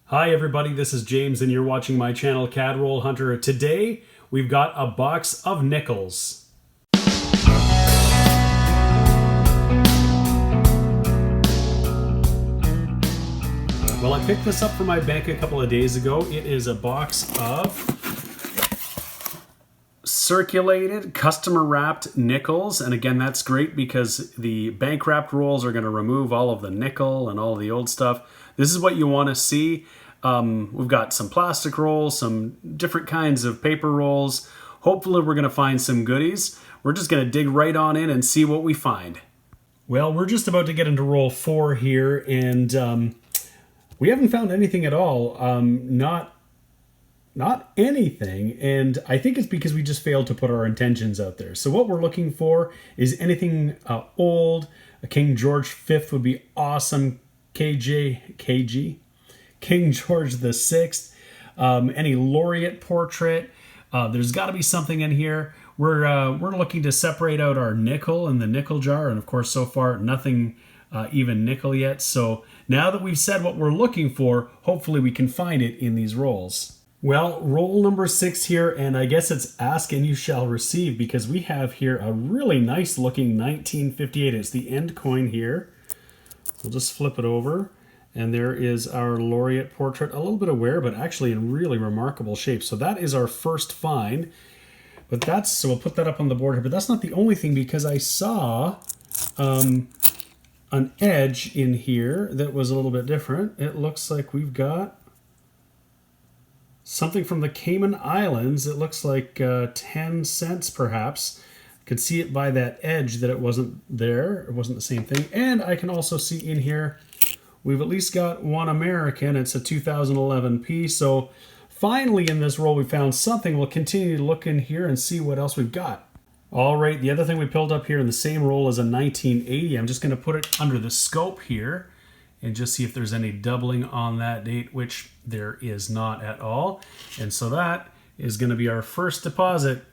Hi everybody, this is James and you're watching my channel CAD Roll Hunter. Today we've got a box of nickels. Well, I picked this up from my bank a couple of days ago. It is a box of circulated, customer wrapped nickels. And again, that's great because the bank wrapped rolls are going to remove all of the nickel and all of the old stuff. This is what you want to see. We've got some plastic rolls, some different kinds of paper rolls. Hopefully we're going to find some goodies. We're just going to dig right on in and see what we find. Well, we're just about to get into roll 4 here, and we haven't found anything at all. Not anything, and I think it's because we just failed to put our intentions out there. So what we're looking for is anything old. A King George V would be awesome. King George VI, any laureate portrait. There's got to be something in here. We're looking to separate out our nickel in the nickel jar, and of course so far nothing even nickel yet. So now that we've said what we're looking for, hopefully we can find it in these rolls. Well, roll number 6 here, and I guess it's ask and you shall receive, because we have here a really nice looking 1958. It's the end coin here. We'll just flip it over, and there is our laureate portrait, a little bit of wear, but actually in really remarkable shape. So that is our first find. But so we'll put that up on the board here. But that's not the only thing, because I saw an edge in here that was a little bit different. It looks like we've got something from the Cayman Islands. It looks like 10 cents perhaps. Could see it by that edge that it wasn't there. It wasn't the same thing. And I can also see in here we've at least got one American. It's a 2011 piece. So finally in this roll we found something. We'll continue to look in here and see what else we've got. All right, the other thing we pulled up here in the same roll is a 1980. I'm just going to put it under the scope here and just see if there's any doubling on that date, which there is not at all. And so that is going to be our first deposit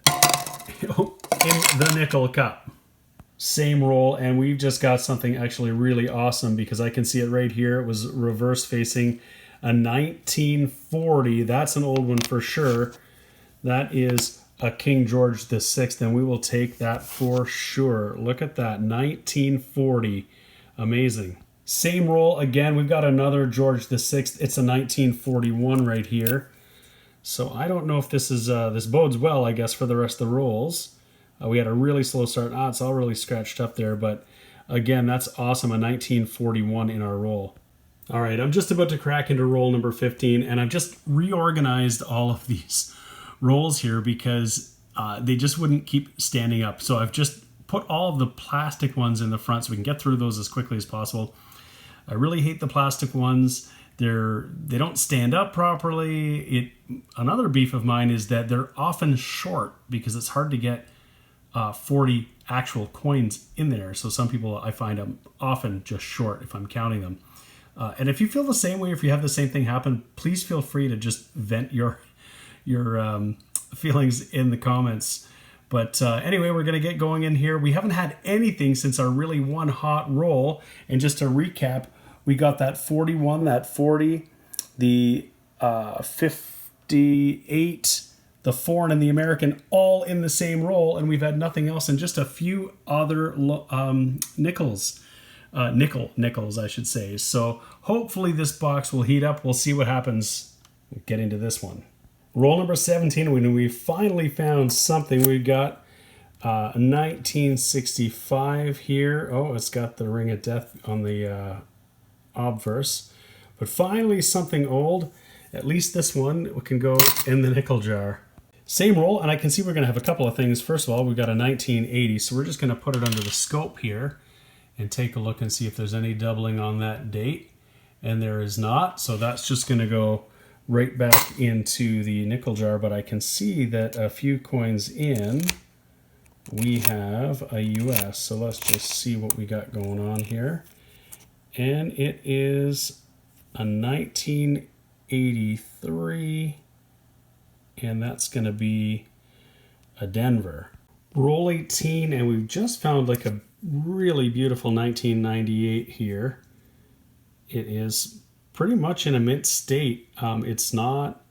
in the nickel cup. Same roll, and we've just got something actually really awesome, because I can see it right here. It was reverse facing, a 1940. That's an old one for sure. That is a King George VI, and we will take that for sure. Look at that, 1940. Amazing. Same roll again. We've got another George VI. It's a 1941 right here. So I don't know if this is this bodes well, I guess, for the rest of the rolls. We had a really slow start. It's all really scratched up there, but again, that's awesome. A 1941 in our roll. All right, I'm just about to crack into roll number 15, and I've just reorganized all of these rolls here because they just wouldn't keep standing up. So I've just put all of the plastic ones in the front so we can get through those as quickly as possible. I really hate the plastic ones. They don't stand up properly. Another beef of mine is that they're often short because it's hard to get 40 actual coins in there. So some people, I find, I'm often just short if I'm counting them. And if you feel the same way, if you have the same thing happen, please feel free to just vent your feelings in the comments. But anyway, we're going to get going in here. We haven't had anything since our really one hot roll. And just to recap, we got that 41, that 40, the 58, the foreign, and the American all in the same roll. And we've had nothing else, and just a few other nickels, I should say. So hopefully this box will heat up. We'll see what happens. We'll get into this one. Roll number 17, when we finally found something. We got a 1965 here. Oh, it's got the Ring of Death on the obverse. But finally something old. At least this one can go in the nickel jar. Same roll, and I can see we're going to have a couple of things. First of all, we've got a 1980, so we're just going to put it under the scope here and take a look and see if there's any doubling on that date. And there is not, so that's just going to go right back into the nickel jar. But I can see that a few coins in, we have a US. So let's just see what we got going on here. And it is a 1983, and that's going to be a Denver. Roll 18, and we've just found like a really beautiful 1998 here. It is pretty much in a mint state. It's not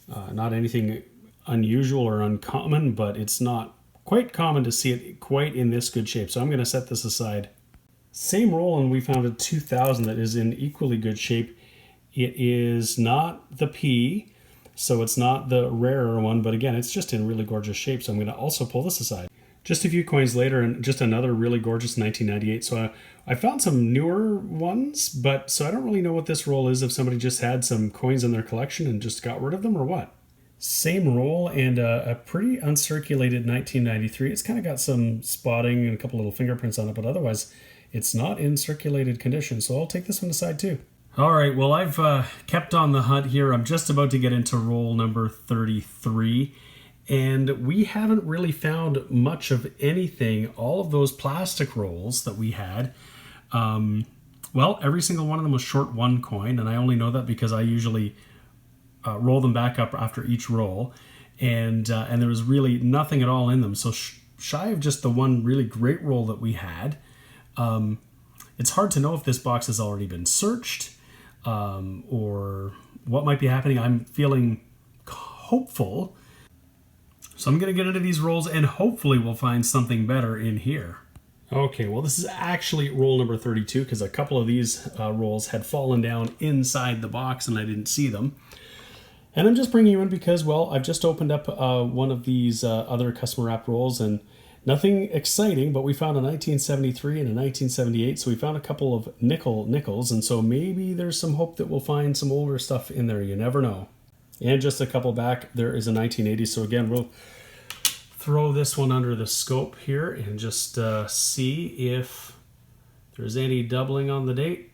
not anything unusual or uncommon, but it's not quite common to see it quite in this good shape. So I'm going to set this aside. Same roll, and we found a 2000 that is in equally good shape. It is not the P, so it's not the rarer one, but again, it's just in really gorgeous shape. So I'm going to also pull this aside. Just a few coins later, and just another really gorgeous 1998. So I found some newer ones, but so I don't really know what this roll is, if somebody just had some coins in their collection and just got rid of them or what. Same roll, and a pretty uncirculated 1993. It's kind of got some spotting and a couple little fingerprints on it, but otherwise it's not in circulated condition. So I'll take this one aside too. All right, well, I've kept on the hunt here. I'm just about to get into roll number 33. And we haven't really found much of anything. All of those plastic rolls that we had, well, every single one of them was short 1 coin, and I only know that because I usually roll them back up after each roll, and there was really nothing at all in them. So shy of just the one really great roll that we had, it's hard to know if this box has already been searched or what might be happening. I'm feeling hopeful. So I'm going to get into these rolls and hopefully we'll find something better in here. Okay, well, this is actually roll number 32 because a couple of these rolls had fallen down inside the box and I didn't see them. And I'm just bringing you in because, well, I've just opened up one of these other customer wrap rolls and nothing exciting, but we found a 1973 and a 1978. So we found a couple of nickels, and so maybe there's some hope that we'll find some older stuff in there. You never know. And just a couple back, there is a 1980. So again, we'll throw this one under the scope here and just see if there's any doubling on the date.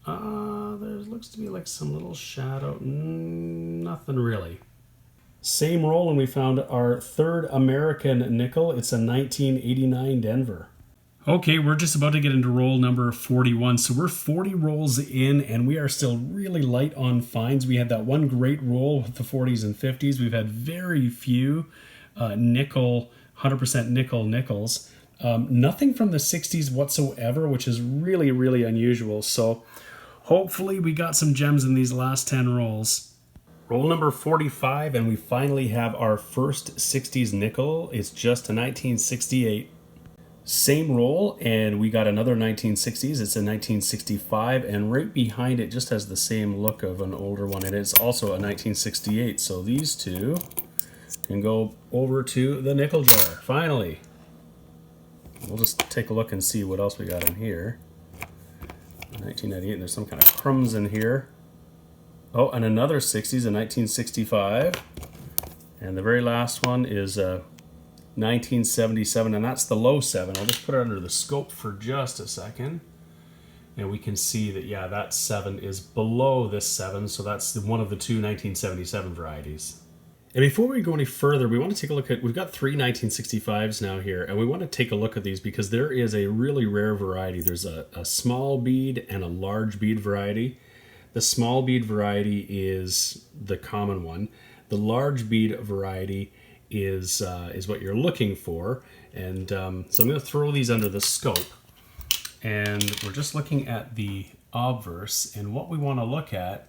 There looks to be like some little shadow. Nothing really. Same roll, and we found our third American nickel. It's a 1989 Denver. Okay, we're just about to get into roll number 41. So we're 40 rolls in, and we are still really light on finds. We had that one great roll with the 40s and 50s. We've had very few nickel, 100% nickels. Nothing from the 60s whatsoever, which is really, really unusual. So hopefully we got some gems in these last 10 rolls. Roll number 45, and we finally have our first 60s nickel. It's just a 1968. Same roll, and we got another 1960s. It's a 1965, and right behind it just has the same look of an older one. It is also a 1968, so these two can go over to the nickel jar, finally. We'll just take a look and see what else we got in here. 1998, and there's some kind of crumbs in here. Oh, and another 60s, a 1965. And the very last one is a 1977, and that's the low 7. I'll just put it under the scope for just a second. And we can see that, yeah, that 7 is below this 7, so that's one of the two 1977 varieties. And before we go any further, we want to take a look at, we've got 3 1965s now here, and we want to take a look at these because there is a really rare variety. There's a small bead and a large bead variety. The small bead variety is the common one. The large bead variety is what you're looking for. And so I'm going to throw these under the scope. And we're just looking at the obverse. And what we want to look at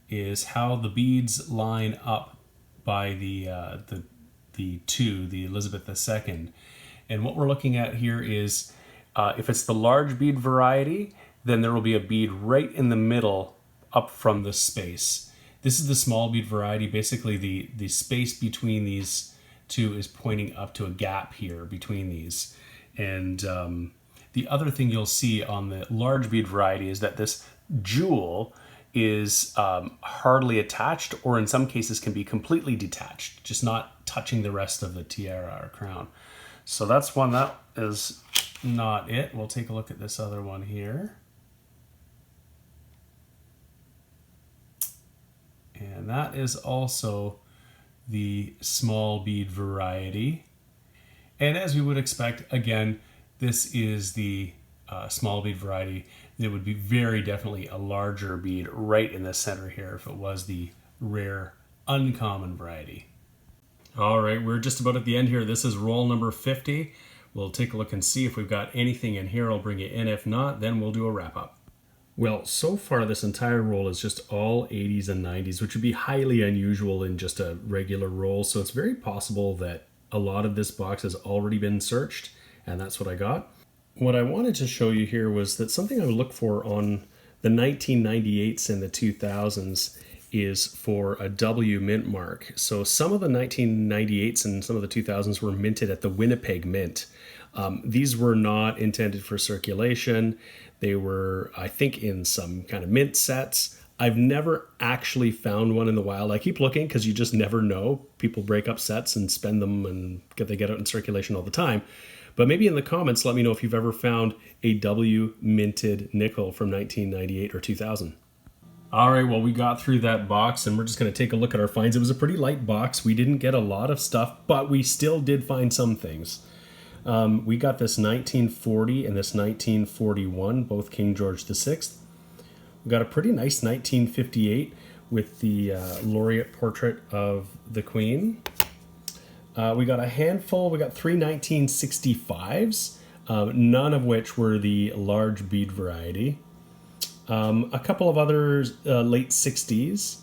is how the beads line up by the Elizabeth II. And what we're looking at here is if it's the large bead variety, then there will be a bead right in the middle up from the space. This is the small bead variety. Basically the space between these two is pointing up to a gap here between these. And the other thing you'll see on the large bead variety is that this jewel is hardly attached, or in some cases can be completely detached, just not touching the rest of the tiara or crown. So that's one that is not it. We'll take a look at this other one here. And that is also the small bead variety. And as we would expect, again, this is the small bead variety. There would be very definitely a larger bead right in the center here if it was the rare, uncommon variety. All right, we're just about at the end here. This is roll number 50. We'll take a look and see if we've got anything in here. I'll bring it in. If not, then we'll do a wrap up. Well, so far this entire roll is just all 80s and 90s, which would be highly unusual in just a regular roll. So it's very possible that a lot of this box has already been searched, and that's what I got. What I wanted to show you here was that something I would look for on the 1998s and the 2000s is for a W mint mark. So some of the 1998s and some of the 2000s were minted at the Winnipeg Mint. These were not intended for circulation. They were, I think, in some kind of mint sets. I've never actually found one in the wild. I keep looking because you just never know. People break up sets and spend them and they get out in circulation all the time. But maybe in the comments, let me know if you've ever found a W minted nickel from 1998 or 2000. All right, well, we got through that box and we're just going to take a look at our finds. It was a pretty light box. We didn't get a lot of stuff, but we still did find some things. We got this 1940 and this 1941, both King George VI. We got a pretty nice 1958 with the laureate portrait of the Queen. We got a handful. We got 3 1965s, none of which were the large bead variety. A couple of others, late 60s.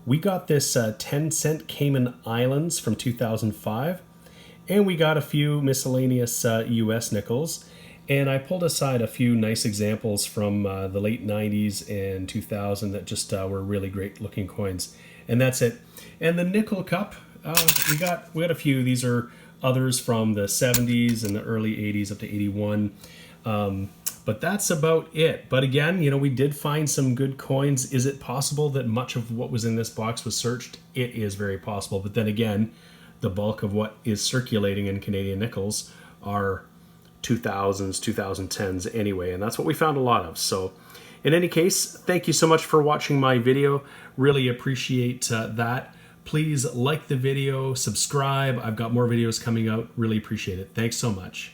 We got this 10-cent Cayman Islands from 2005. And we got a few miscellaneous US nickels. And I pulled aside a few nice examples from the late 90s and 2000 that just were really great looking coins. And that's it. And the nickel cup, we got a few. These are others from the 70s and the early 80s up to 81. But that's about it. But again, you know, we did find some good coins. Is it possible that much of what was in this box was searched? It is very possible. But then again, the bulk of what is circulating in Canadian nickels are 2000s, 2010s anyway, and that's what we found a lot of. So in any case, thank you so much for watching my video. Really appreciate that. Please like the video, subscribe. I've got more videos coming out. Really appreciate it. Thanks so much.